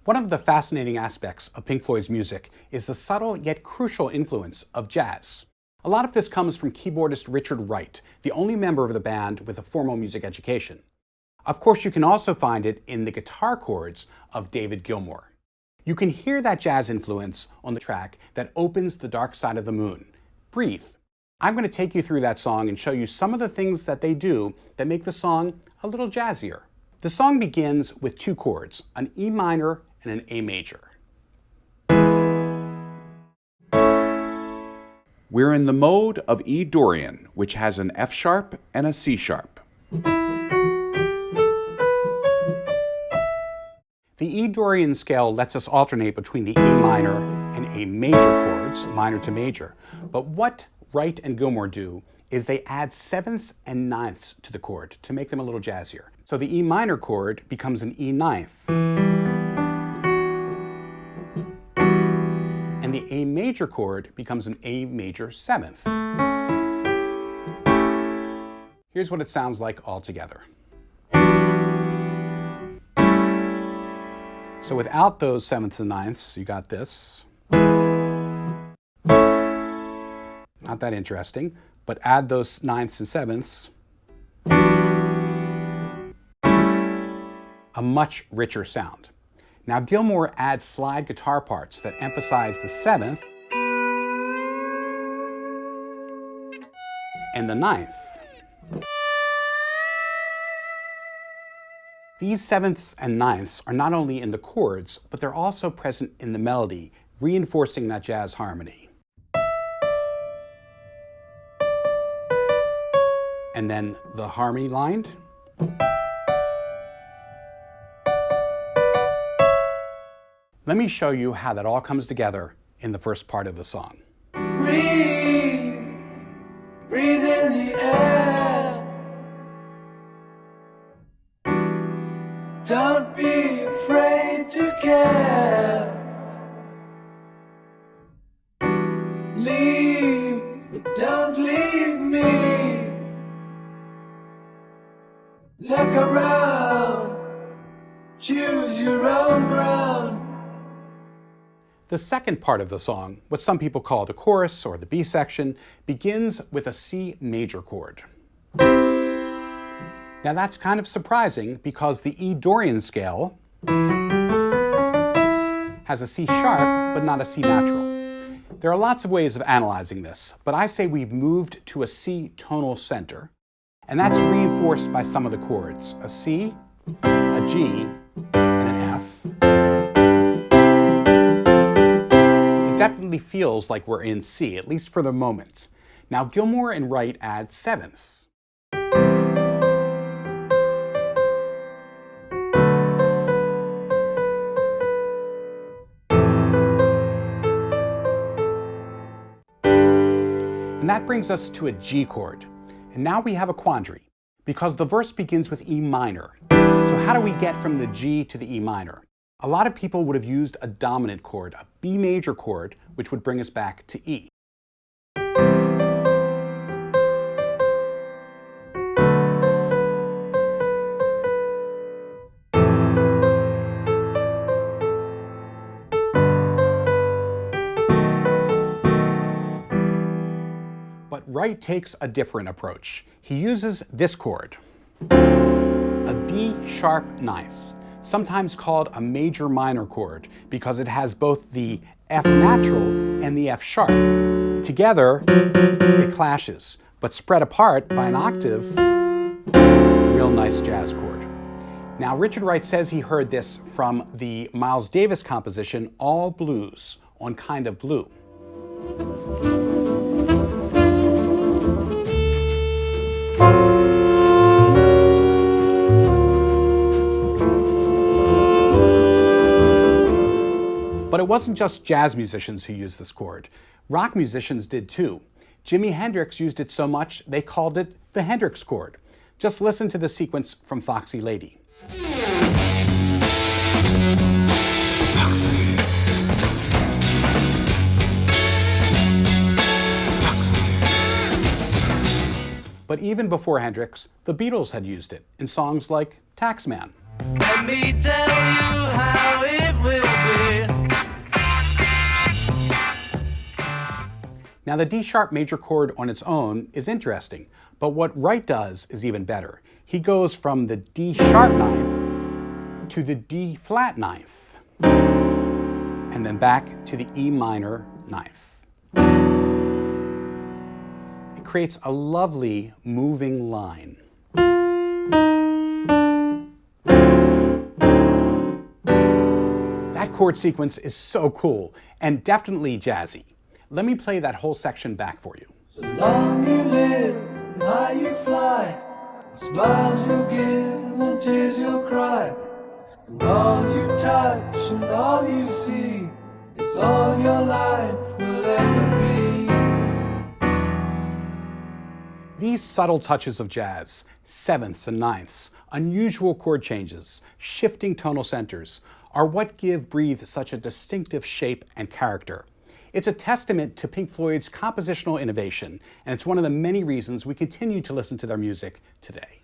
One of the fascinating aspects of Pink Floyd's music is the subtle yet crucial influence of jazz. A lot of this comes from keyboardist Richard Wright, the only member of the band with a formal music education. Of course, you can also find it in the guitar chords of David Gilmour. You can hear that jazz influence on the track that opens The Dark Side of the Moon, Breathe. I'm going to take you through that song and show you some of the things that they do that make the song a little jazzier. The song begins with two chords, an E minor and an A major. We're in the mode of E Dorian, which has an F sharp and a C sharp. The E Dorian scale lets us alternate between the E minor and A major chords, minor to major. But what Wright and Gilmour do is they add sevenths and ninths to the chord to make them a little jazzier. So the E minor chord becomes an E ninth. And the A major chord becomes an A major seventh. Here's what it sounds like all together. So without those sevenths and ninths, you got this. Not that interesting, but add those ninths and sevenths. A much richer sound. Now Gilmour adds slide guitar parts that emphasize the seventh and the ninth. These sevenths and ninths are not only in the chords, but they're also present in the melody, reinforcing that jazz harmony. And then the harmony line. Let me show you how that all comes together in the first part of the song. Breathe, breathe in the air. Don't be afraid to care. Leave, but don't leave me. Look around, choose your own ground. The second part of the song, what some people call the chorus or the B section, begins with a C major chord. Now that's kind of surprising because the E Dorian scale has a C sharp but not a C natural. There are lots of ways of analyzing this, but I say we've moved to a C tonal center, and that's reinforced by some of the chords, a C, a G, and an F. It definitely feels like we're in C, at least for the moment. Now Gilmour and Wright add sevenths. And that brings us to a G chord. And now we have a quandary, because the verse begins with E minor. So how do we get from the G to the E minor? A lot of people would have used a dominant chord, a B major chord, which would bring us back to E. But Wright takes a different approach. He uses this chord, a D sharp ninth, sometimes called a major minor chord because it has both the F natural and the F sharp. Together, it clashes, but spread apart by an octave, real nice jazz chord. Now, Richard Wright says he heard this from the Miles Davis composition, All Blues, on Kind of Blue. But it wasn't just jazz musicians who used this chord. Rock musicians did too. Jimi Hendrix used it so much they called it the Hendrix chord. Just listen to the sequence from Foxy Lady. Foxy. Foxy. But even before Hendrix, the Beatles had used it in songs like Taxman. Let me tell you how it will Now the D sharp major chord on its own is interesting, but what Wright does is even better. He goes from the D sharp ninth to the D flat ninth, and then back to the E minor ninth. It creates a lovely moving line. That chord sequence is so cool and definitely jazzy. Let me play that whole section back for you. So long you live and high you fly, smiles you'll give and tears you'll cry, and all you touch and all you see is all your life will ever be. These subtle touches of jazz, sevenths and ninths, unusual chord changes, shifting tonal centers, are what give Breathe such a distinctive shape and character. It's a testament to Pink Floyd's compositional innovation, and it's one of the many reasons we continue to listen to their music today.